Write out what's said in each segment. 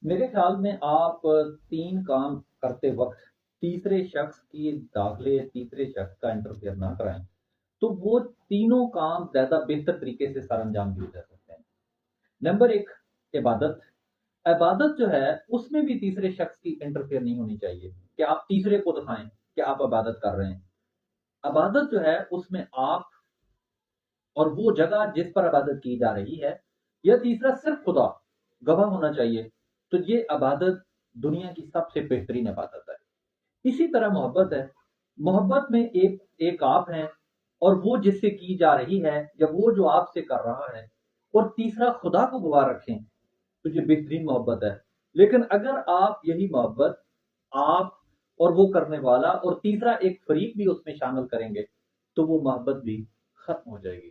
میرے خیال میں آپ تین کام کرتے وقت تیسرے شخص کی داخلے تیسرے شخص کا انٹرفیئر نہ کرائیں تو وہ تینوں کام زیادہ بہتر طریقے سے سر انجام دیے جا سکتے ہیں۔ نمبر ایک، عبادت۔ عبادت جو ہے اس میں بھی تیسرے شخص کی انٹرفیئر نہیں ہونی چاہیے کہ آپ تیسرے کو دکھائیں کہ آپ عبادت کر رہے ہیں۔ عبادت جو ہے اس میں آپ اور وہ جگہ جس پر عبادت کی جا رہی ہے یا تیسرا صرف خدا گواہ ہونا چاہیے، تو یہ عبادت دنیا کی سب سے بہترین عبادت ہے۔ اسی طرح محبت ہے، محبت میں ایک آپ ہیں اور وہ جس سے کی جا رہی ہے یا وہ جو آپ سے کر رہا ہے، اور تیسرا خدا کو گواہ رکھیں، تو یہ بہترین محبت ہے۔ لیکن اگر آپ یہی محبت آپ اور وہ کرنے والا اور تیسرا ایک فریق بھی اس میں شامل کریں گے تو وہ محبت بھی ختم ہو جائے گی،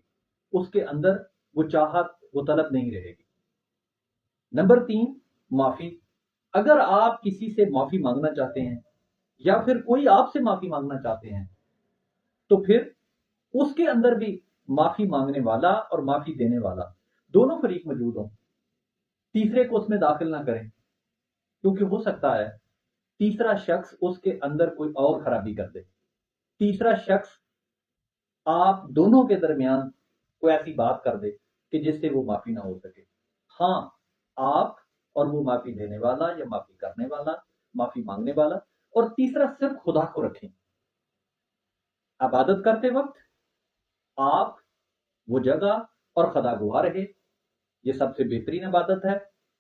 اس کے اندر وہ چاہت وہ طلب نہیں رہے گی۔ نمبر تین، معافی۔ اگر آپ کسی سے معافی مانگنا چاہتے ہیں یا پھر کوئی آپ سے معافی مانگنا چاہتے ہیں تو پھر اس کے اندر بھی معافی مانگنے والا اور معافی دینے والا دونوں فریق موجود ہوں، تیسرے کو اس میں داخل نہ کریں، کیونکہ ہو سکتا ہے تیسرا شخص اس کے اندر کوئی اور خرابی کر دے، تیسرا شخص آپ دونوں کے درمیان کوئی ایسی بات کر دے کہ جس سے وہ معافی نہ ہو سکے۔ ہاں، آپ اور وہ معافی دینے والا یا معافی کرنے والا، معافی مانگنے والا، اور تیسرا صرف خدا کو رکھیں۔ عبادت کرتے وقت آپ، وہ جگہ اور خدا گواہ رہے، یہ سب سے بہترین عبادت ہے۔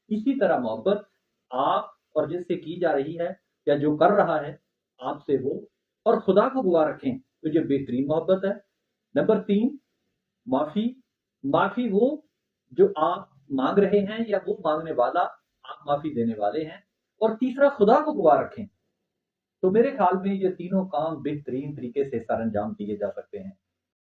اسی طرح محبت، آپ اور جس سے کی جا رہی ہے یا جو کر رہا ہے آپ سے وہ، اور خدا کو گواہ رکھیں، تو یہ بہترین محبت ہے۔ نمبر تین، معافی۔ معافی وہ جو آپ مانگ رہے ہیں یا وہ مانگنے والا، آپ معافی دینے والے ہیں، اور تیسرا خدا کو گواہ رکھیں۔ تو میرے خیال میں یہ تینوں کام بہترین طریقے سے سر انجام دیے جا سکتے ہیں۔